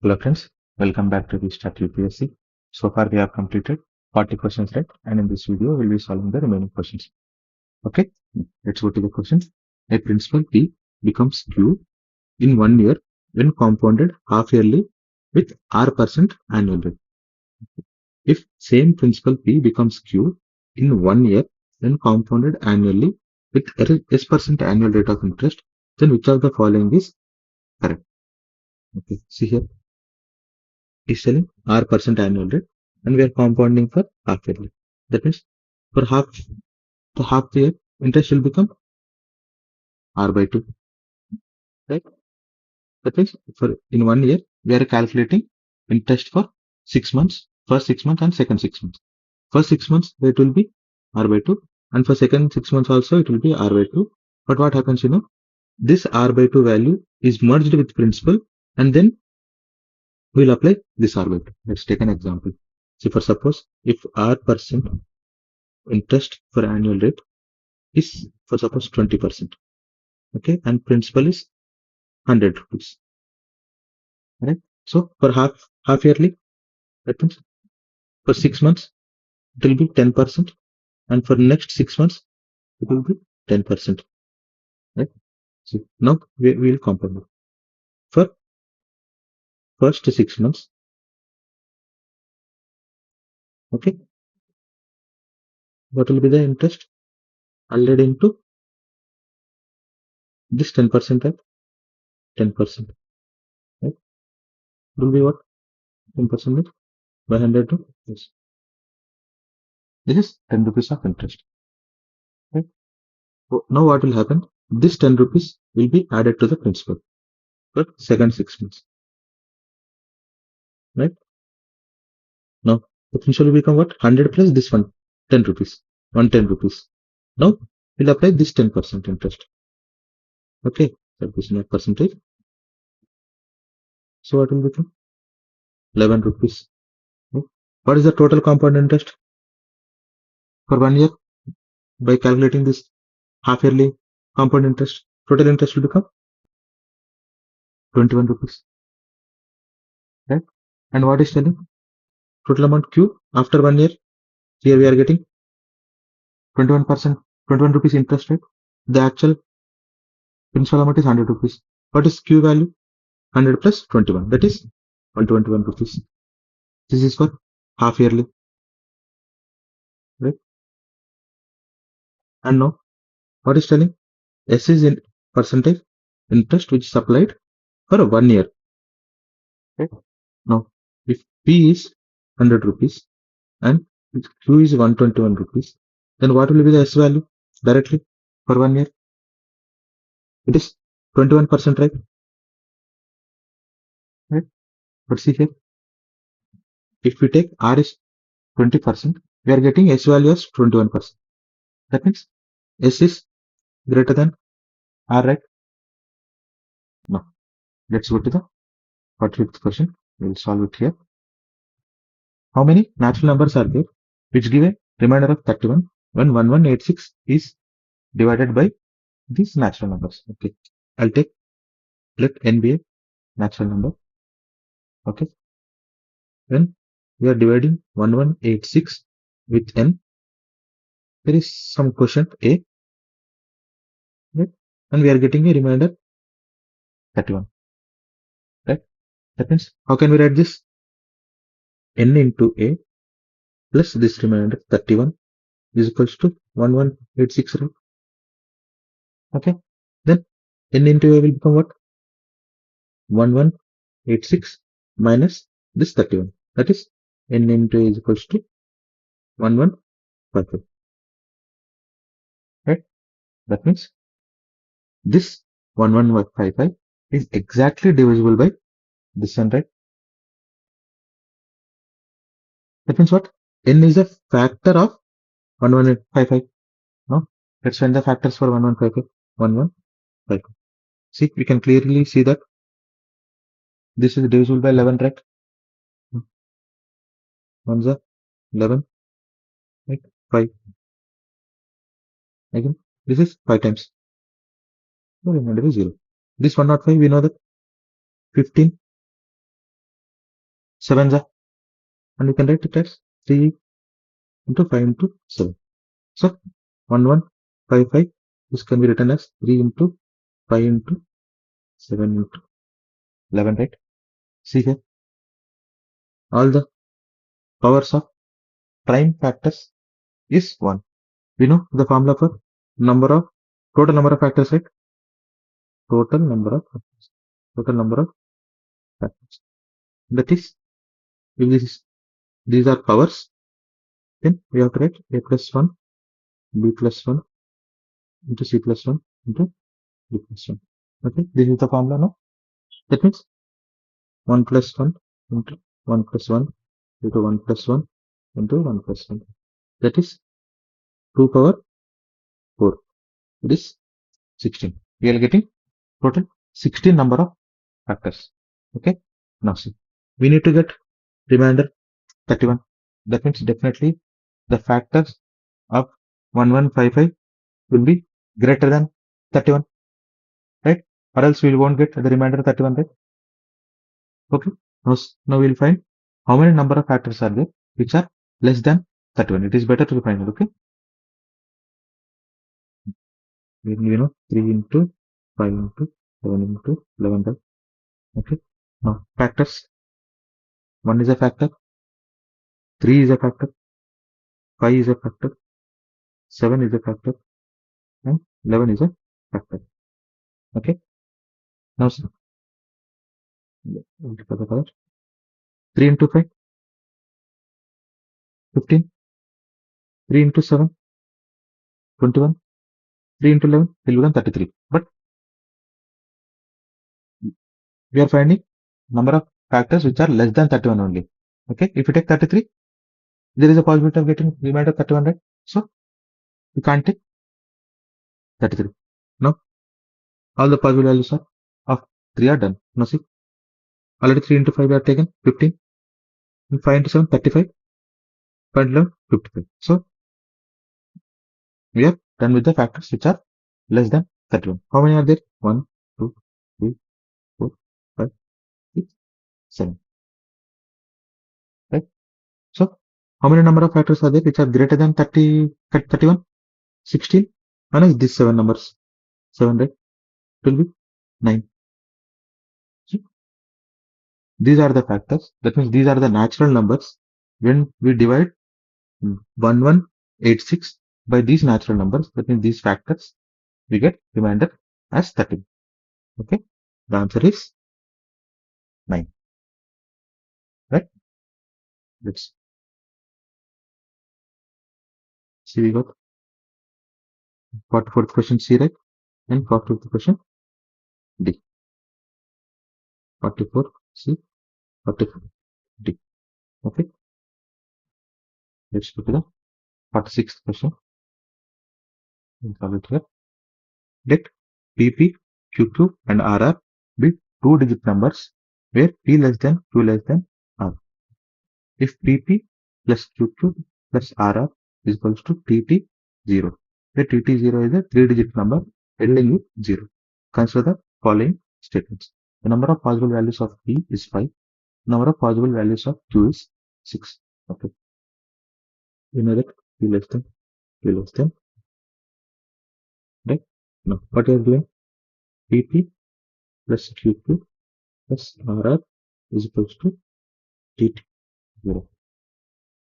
Hello friends, welcome back to the Start UPSC. So far we have completed 40 questions, right? And in this video we'll be solving the remaining questions. Okay, let's go to the questions. A principal P becomes Q in 1 year when compounded half yearly with R% annual rate. If same principal P becomes Q in 1 year when compounded annually with S% annual rate of interest, then which of the following is correct? Okay, see here. Is selling R% annual rate and we are compounding for half yearly. That means for half the year interest will become R by 2, right? That means for in 1 year we are calculating interest for 6 months, first 6 months and second 6 months. First 6 months it will be R by 2 and for second 6 months also it will be R by 2. But what happens, this R by 2 value is merged with principal and then we'll apply this R by 2. Let's take an example. See, for suppose if R% interest for annual rate is for suppose 20%, okay, and principal is 100 rupees, right? So for half yearly, that means for 6 months it will be 10%, and for next 6 months it will be 10%, right? So now we will compound it. For first 6 months, okay, what will be the interest? 100 into this 10%, right? 10%, right? It will be what? 10% by 100 to this. This is 10 rupees of interest, right? So now what will happen? This 10 rupees will be added to the principal for second 6 months, right? Now the principal will become what? 100 plus this one, 10 rupees, 110 rupees. Now we'll apply this 10% interest. Okay, that is not percentage. So what will become? 11 rupees. Okay. What is the total compound interest for 1 year? By calculating this half yearly compound interest, total interest will become 21 rupees. Right? And what is telling? Total amount Q after 1 year. Here we are getting 21%, 21 rupees interest rate. The actual principal amount is 100 rupees. What is Q value? 100 plus 21. That is 121 rupees. This is for half yearly. Right? And now, what is telling? S is in percentage interest which is applied for 1 year. Right? Now, if P is 100 rupees and Q is 121 rupees, then what will be the S value directly for 1 year? It is 21%, right? Right? But see here, if we take R is 20%, we are getting S value as 21%. That means S is greater than R, right? Now, let's go to the 45th question. We will solve it here. How many natural numbers are there which give a remainder of 31 when 1186 is divided by these natural numbers? Okay, I'll take, let n be a natural number. Okay, when we are dividing 1186 with n, there is some quotient a, right? And we are getting a remainder 31, right? That means how can we write this? N into a plus this remainder 31 is equals to 1186, right? Okay, then n into a will become what? 1186 minus this 31, that is n into a is equals to 1155, right? That means this 1155 is exactly divisible by this one, right? That means what? N is a factor of 1155. Now let's find the factors for 1155. 1155. See, we can clearly see that this is divisible by 11, right? 1 is 11, right? 5. Again, this is 5 times. The remainder is 0. This 105, we know that 15 7s are, and you can write it as 3 into 5 into 7. So 1155, this can be written as 3 into 5 into 7 into 11, right? See here, all the powers of prime factors is 1. We know the formula for total number of factors, right? Total number of factors. That is, if these are powers, then we have to write a plus 1, b plus 1 into c plus 1 into d plus 1. Okay, this is the formula now. That means 1 plus 1 into 1 plus 1 into 1 plus 1 into 1 plus 1. That is 2 power 4. It is 16. We are getting total 16 number of factors. Okay, now see, we need to get remainder 31. That means definitely the factors of 1155 will be greater than 31, right? Or else we won't get the remainder 31, right? Okay, now we'll find how many number of factors are there which are less than 31. It is better to find it. Okay, we know 3 into 5 into 7 into 11, right? Okay, now factors, 1 is a factor, 3 is a factor, 5 is a factor, 7 is a factor, and 11 is a factor. Okay, now see, 3 into 5, 15, 3 into 7, 21, 3 into 11 will become 33. But we are finding number of factors which are less than 31 only. Okay, if you take 33, there is a possibility of getting remainder 31, right? So you can't take 33. Now all the possible values of 3 are done. Now see, already 3 into 5 we have taken 15, and 5 into 7 35, 5 into 11 55. So we are done with the factors which are less than 31. How many are there? 1, 2, 3, 4, 5, 6, 7. Right? So how many number of factors are there which are greater than 31? 16 minus these 7 numbers. 7, right? It will be 9. So these are the factors. That means these are the natural numbers. When we divide 1186 by these natural numbers, that means these factors, we get remainder as 13. Okay, the answer is 9. Right? Let's see. We got 44th question C, right? And 45th question D. 44 C, 44 D. Okay, let's go to the 46th question. We'll solve it here. Let PP, QQ, and RR be 2-digit numbers where P less than Q less than R. If PP plus QQ plus RR is equals to TT0, where TT0 is a 3-digit number ending with 0. Consider the following statements. The number of possible values of P is 5. Number of possible values of Q is 6. Okay. You know that P less than Q less than, right? Now, what you are doing? PP plus QQ plus RR is equals to TT0.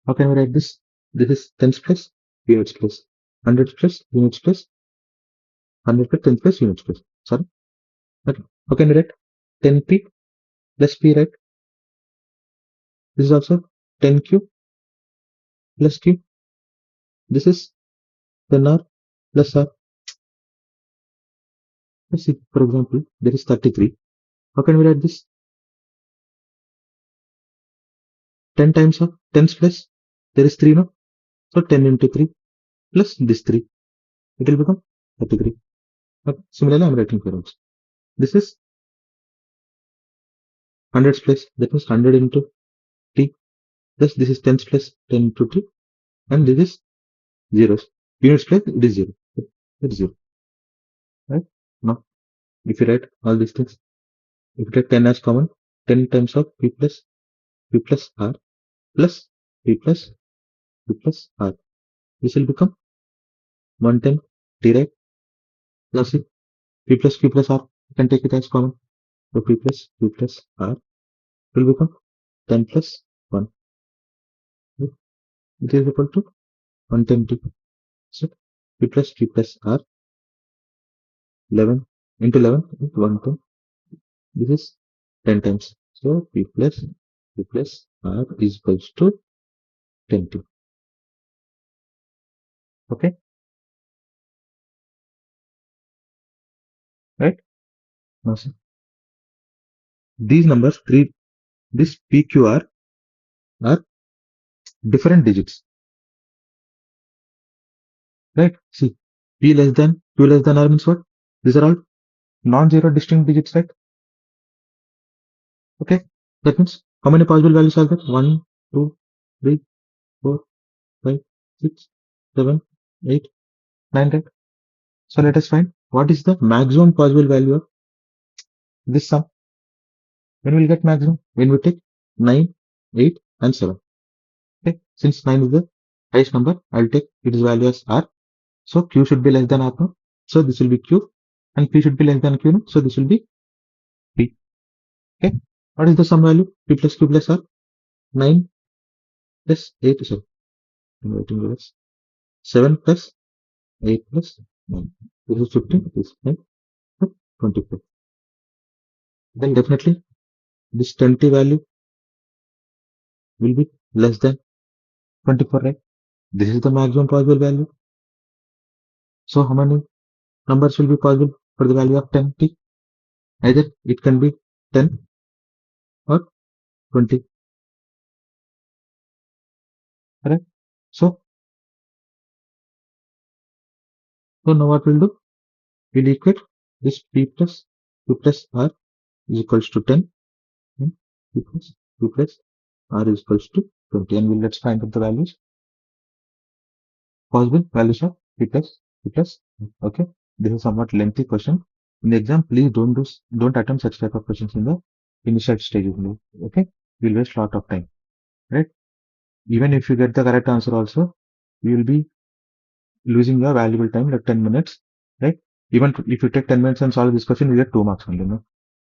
How can we write this? This is tens place, units place, hundreds place, units place, 100 plus, tens place, units place. Sorry. Okay. How can we write 10P plus P, right? This is also 10Q plus Q. This is 10R plus R. Let's see, for example, there is 33. How can we write this? 10 times of tens place, there is 3, no? So 10 into 3 plus this 3. It will become 33. Okay. Similarly, I am writing here also. This is hundreds place, that means 100 into T plus this is tens place, 10 into T, and this is zeros. Units place, it is 0. It is 0. Right? Now, if you write all these things, if you take 10 as common, 10 times of P plus P plus R plus P plus P plus R. This will become 110 T, right? Now see, P plus Q plus R, you can take it as common. So P plus Q plus R will become 10 plus 1. It is equal to 110 T. So P plus Q plus R 11 into 11 is 110. This is 10 times. So P plus Q plus R is equals to 10 T. Okay, right? Now see, these numbers, this PQR are different digits, right? See, P less than Q less than R means what? These are all non-zero distinct digits, right? Okay, that means how many possible values are there? 1, 2, 3, 4, 5, 6, 7, 8, 9, right? So let us find what is the maximum possible value of this sum. When we'll get maximum? When we take 9, 8, and 7. Okay, since 9 is the highest number, I'll take its value as R. So Q should be less than R now. So this will be Q, and P should be less than Q now. So this will be P. Okay, what is the sum value? P plus Q plus R. 9 plus 8. So I'm writing this. 7 plus 8 plus 9. This is 15. This is 9. 24. Then definitely this 20 value will be less than 24, right? This is the maximum possible value. So how many numbers will be possible for the value of 10t? Either it can be 10 or 20. Correct? So now what we'll do? We'll equate this P plus Q plus R is equals to 10. And P plus Q plus R is equals to 20. And let's find out the values. Possible values of P plus Q plus. Okay. This is somewhat lengthy question. In the exam, please don't attempt such type of questions in the initial stage. Okay. You'll waste a lot of time. Right? Even if you get the correct answer also, you will be losing your valuable time like 10 minutes, right? Even if you take 10 minutes and solve this question, you get 2 marks only. No?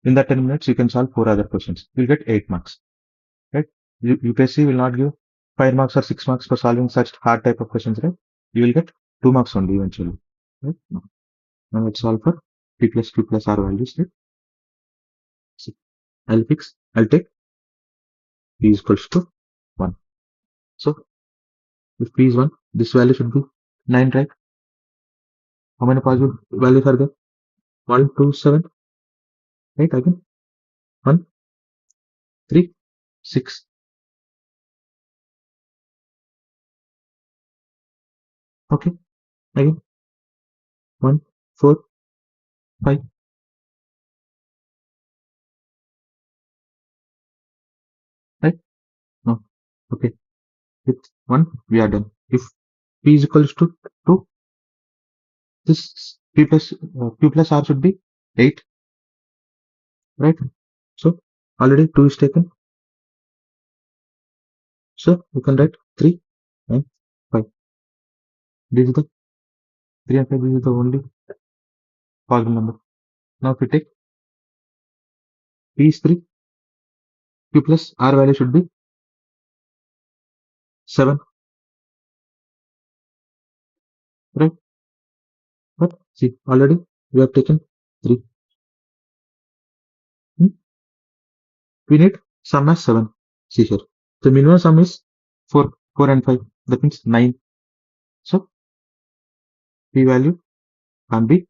In that 10 minutes, you can solve 4 other questions. You'll get 8 marks, right? UPSC will not give 5 marks or 6 marks for solving such hard type of questions, right? You will get 2 marks only eventually, right? Now let's solve for P plus Q plus R values, right? So I'll take P is equals to 1. So if P is 1, this value should be 9, right? How many possible values are there? 1, 2, 7, right? Again, 1, 3, 6. Okay, again, 1, 4, 5. Right? No. Okay. With 1, we are done. If P is equals to 2, this Q plus R should be 8. Right? So, already 2 is taken. So, you can write 3 and 5. This is the 3 and 5. This is the only possible number. Now, if we take P is 3, Q plus R value should be 7. Right? But see, already we have taken 3. We need sum as 7. See here. The minimum sum is 4, 4 and 5. That means 9. So, P value can be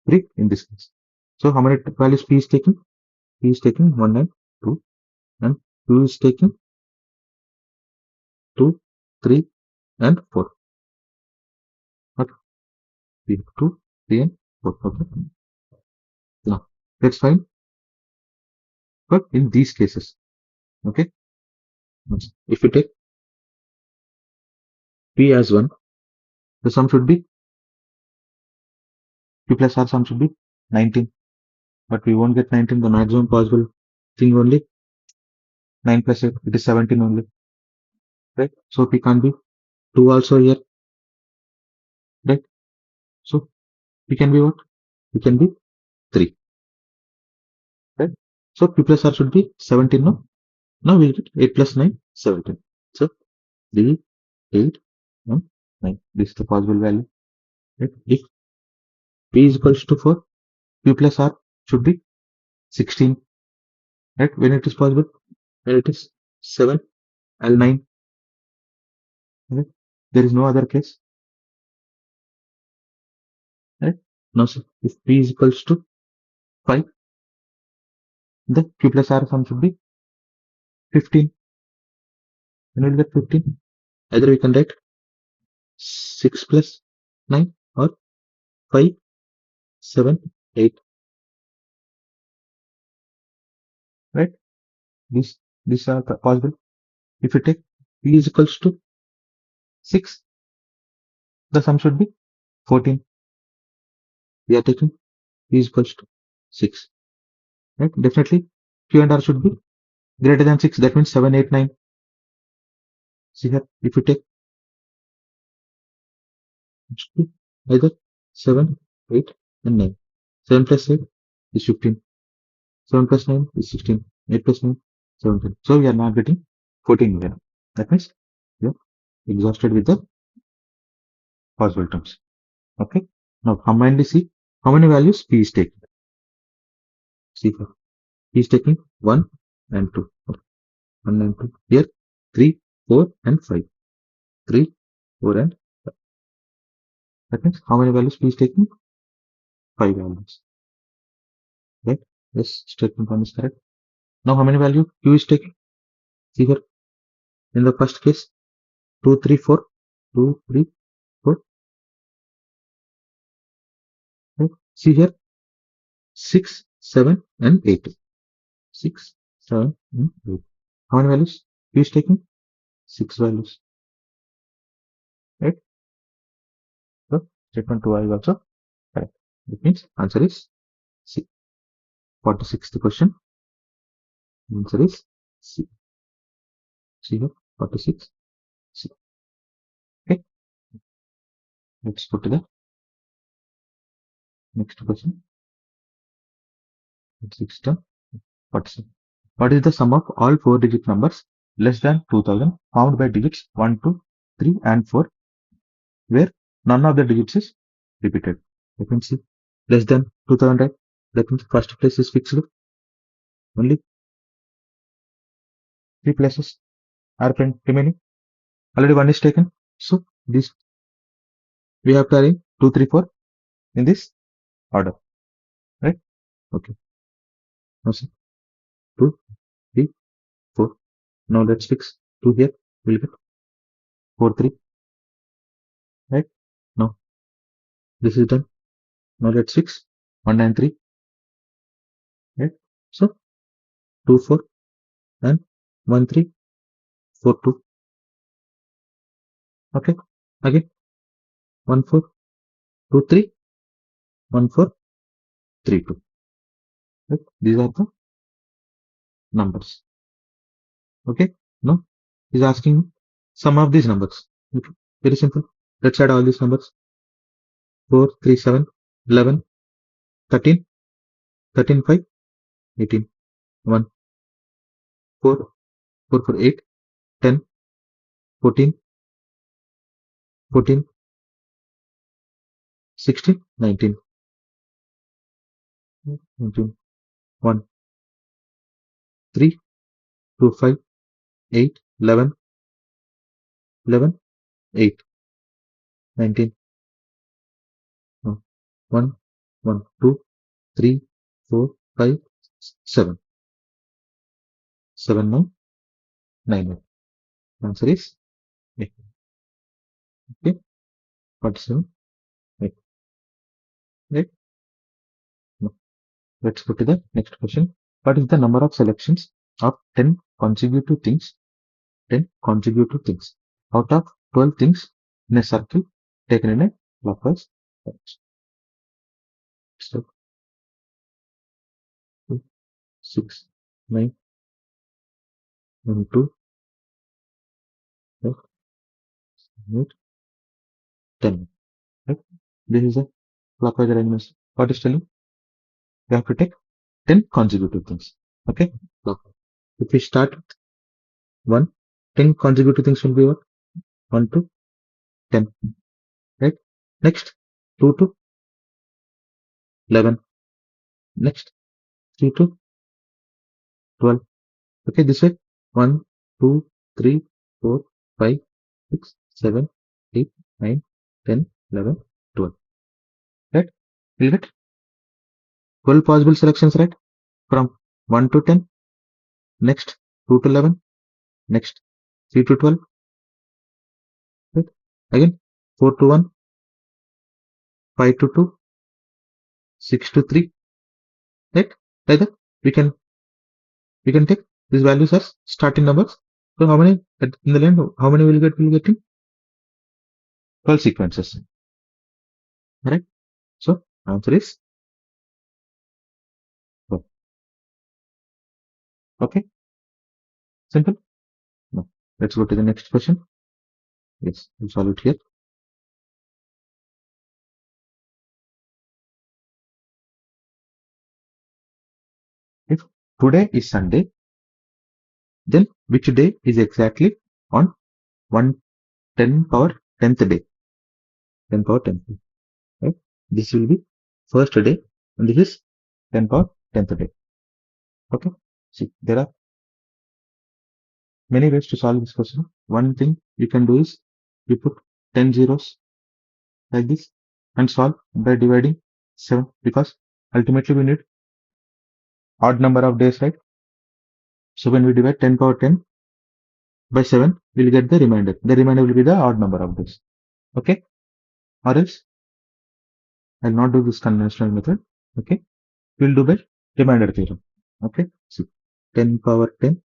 3 in this case. So, how many values P is taking? P is taking 1 and 2. And Q is taking 2, 3 and 4. Okay. We have 2, 3 and 4. Okay. Now, let's find but in these cases. Okay. If we take P as 1, the sum should be Q plus R sum should be 19. But we won't get 19, the maximum possible thing only 9 plus 8, it is 17 only. Right? So P can't be 2 also here. Right? So P can be what? P can be 3. Right? So P plus R should be 17. No? Now we'll get 8 plus 9, 17. So 3, 8, 1, 9. This is the possible value. Right? If P is equals to 4, P plus R should be 16. Right? When it is possible, when it is 7, L 9. Right? There is no other case. Right? Now, so if P is equals to 5, the Q plus R sum should be 15. When we'll get 15, either we can write 6 plus 9 or 5, 7, 8. Right? These are possible. If you take P is equals to 6, the sum should be 14. We are taking P is equals to 6. Right? Definitely Q and R should be greater than 6. That means 7, 8, 9. See here, if you take it should be either 7, 8, and 9. 7 plus 8 is 15. 7 plus 9 is 16. 8 plus 9, 17. So we are now getting 14 here. That means we are exhausted with the possible terms. Okay. Now combinedly see how many values P is taking. See here. P is taking 1 and 2. Okay. 1 and 2. Here 3, 4 and 5. 3, 4 and 5. That means how many values P is taking? 5 values. Right? Yes, statement 1 is correct. Now how many value Q is taking? See here. In the first case, 2, 3, 4. 2, 3, 4. Right? See here. 6, 7 and 8. 6, 7 and 8. How many values Q is taking? 6 values. Right? So statement 2 is also correct. That means answer is C. 46th question. Answer is C. See here. 46. C. Okay. Let's go to the next question. 47. What is the sum of all 4-digit numbers less than 2000 found by digits 1, 2, 3 and 4 where none of the digits is repeated? Let me see. Less than 2000, right? That means first place is fixed. Only 3 places are remaining. Already 1 is taken. So this we have to arrange 2, 3, 4 in this order. Right? Okay. Now see. 2, 3, 4. Now let's fix 2 here. We'll get 4, 3. Right? Now this is done. Now let's fix 1 and 3. Right? So 2, 4 and 1, 3, 4, 2. Okay. Again 1, 4, 2, 3, 1, 4, 3, 2. Right? These are the numbers. Okay. Now he's asking sum of these numbers. Okay. Very simple. Let's add all these numbers. 4, 3, 7, 11, 13, 13, 5, 18, 1, 4, 4, 4, 8, 10, 14, 14, 16, 19, 19, 1, 3, 2, 5, 8, 11, 11, 8, 19, 1, 1, 2, 3, 4, 5, 7, 7, 9, 9. Answer is A. Okay. 47. Right. Right. No. Let's go to the next question. What is the number of selections of 10 consecutive things? 10 consecutive things out of 12 things in a circle taken in a clockwise direction. Step 2, 6, 9, 1, 2, 5, 8, 10. Right? This is a clockwise arrangement. What is telling? You have to take 10 consecutive things. Okay? So, if we start with 1, 10 consecutive things will be what? 1 to 10. Right? Next, 2 to 11. Next, 3 to 12. Okay, this way 1, 2, 3, 4, 5, 6, 7, 8, 9, 10, 11, 12. Right? We'll get 12 possible selections, right? From 1 to 10. Next, 2 to 11. Next, 3 to 12. Right? Again, 4 to 1, 5 to 2, 6 to 3. Right? Like that, we can take these values as starting numbers. So how many in the end? How many will get? Will get in 12 sequences. Right? So answer is 12. Okay, simple. No. Let's go to the next question. Yes, we'll solve it here. If today is Sunday, then which day is exactly on 110 power 10th day? 10 power 10th day. Right? This will be first day, and this is 10 power 10th day. Okay. See, there are many ways to solve this question. One thing you can do is you put 10 zeros like this and solve by dividing 7, because ultimately we need odd number of days, right? So when we divide 10 power 10 by 7, we'll get the remainder. The remainder will be the odd number of days. Okay? Or else I'll not do this conventional method. Okay? We'll do by remainder theorem. Okay? See, 10 power 10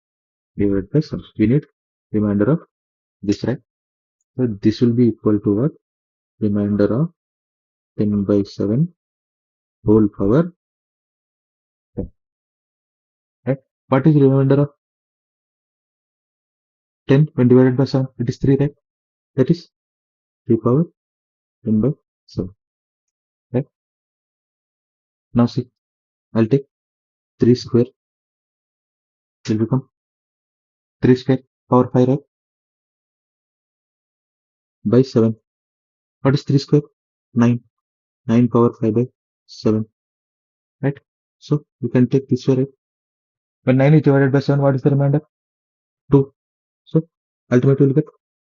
divided by 7. We need remainder of this, right? So this will be equal to what? Remainder of 10 by 7 whole power 10. Right? What is remainder of 10 when divided by 7? It is 3, right? That is 3 power 10 by 7. Right? Now see, I'll take 3 square. It will become 3 square power 5, right? By 7. What is 3 square? 9. 9 power 5 by 7. Right? So you can take this way, right? When 9 is divided by 7, what is the remainder? 2. So ultimately we'll get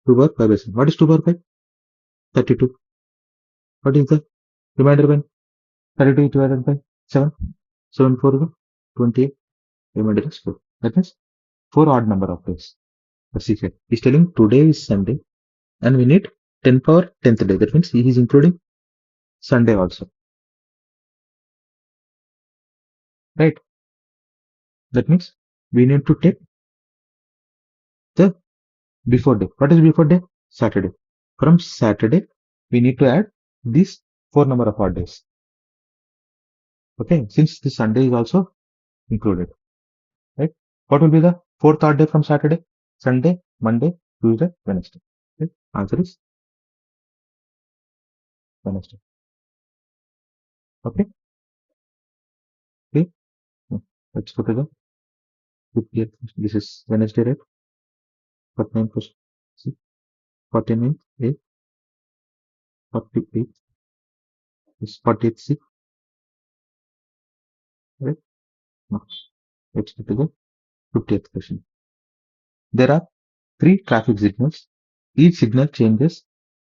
2 power 5 by 7. What is 2 power 5? 32. What is the remainder when 32 is divided by 7? 7 4 is 28. Remainder is 4. That means 4 odd number of days. The secret is telling today is Sunday and we need 10 power 10th day. That means he is including Sunday also. Right? That means we need to take the before day. What is before day? Saturday. From Saturday, we need to add these 4 number of odd days. Okay, since the Sunday is also included. Right? What will be the 4th odd day from Saturday? Sunday, Monday, Tuesday, Wednesday. Right? Answer is Wednesday. Okay. Okay. Let's go to the 50th. This is Wednesday, right? 49 question. See, 49 A, 48 is 48 C. Right? Now, let's go to the 50th question. There are 3 traffic signals. Each signal changes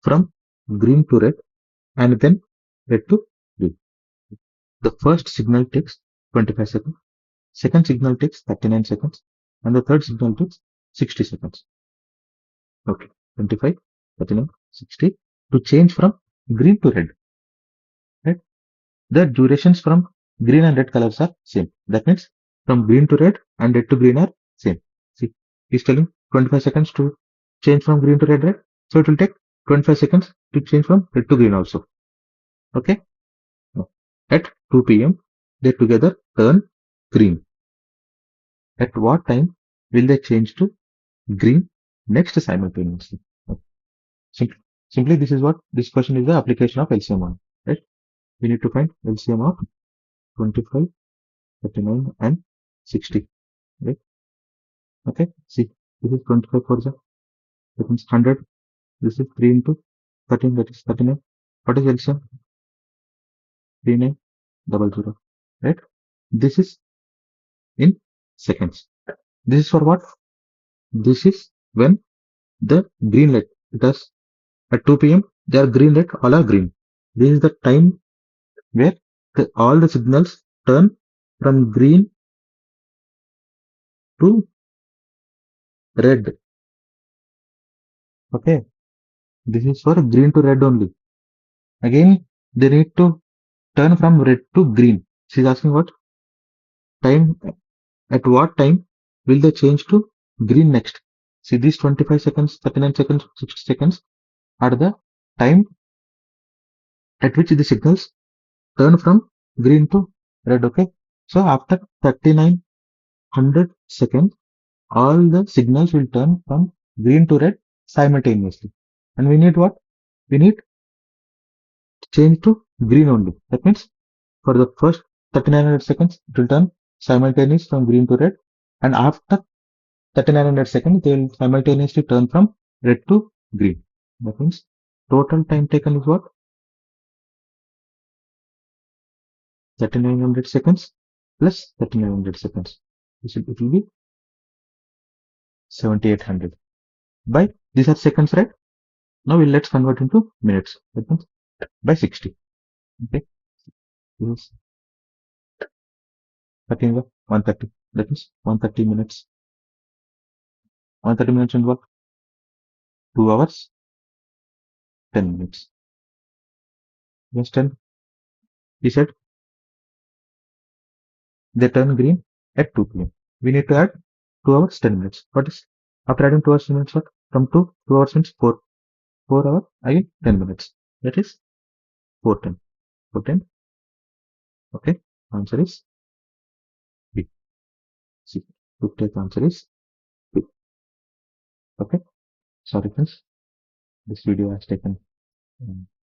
from green to red and then red to green. The first signal takes 25 seconds, second signal takes 39 seconds, and the third signal takes 60 seconds. Okay, 25, 39, 60 to change from green to red. Right? The durations from green and red colors are same. That means from green to red and red to green are same. See, he's telling 25 seconds to change from green to red, right? So it will take 25 seconds to change from red to green also. Okay? At 2 p.m., they together turn green. At what time will they change to green next simultaneously? Simply, simply this is what this question is, the application of LCM on, right? We need to find LCM of 25, 39 and 60, right? Okay, see, this is 25 for the, that means 100. This is 3 into 13, that is 39. What is LCM? 3900, right? This is in seconds. This is for what? This is when the green light, it has at 2 p.m. they are green light, all are green. This is the time where all the signals turn from green to red. Okay, this is for green to red only. Again, they need to turn from red to green. She's asking what time, at what time will they change to green next? See, these 25 seconds, 39 seconds, 60 seconds are the time at which the signals turn from green to red. Okay, so after 3900 seconds, all the signals will turn from green to red simultaneously. And we need what? We need to change to green only. That means for the first 3900 seconds, it will turn simultaneously from green to red. And after 3900 seconds, they will simultaneously turn from red to green. That means total time taken is what? 3900 seconds plus 3900 seconds. It will be 7800. By these are seconds, right? Now let's convert into minutes. That means by 60. Okay. This is 130. That is 130 minutes. 130 minutes in what? 2 hours, 10 minutes. Yes, 10. He said they turn green at 2 p.m. We need to add 2 hours, 10 minutes. What is after adding 2 hours, 10 minutes? What? From 2 hours means 4. 4 hours, again 10 minutes. That is 410. 410. Okay. Answer is B. C. Fifth answer is B. Okay. Sorry, friends. This video has taken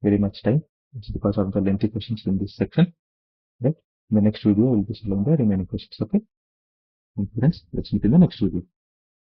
very much time. It's because of the lengthy questions in this section. Right? In the next video, we'll be solving the remaining questions. Okay. Thank you, friends. Let's meet in the next video.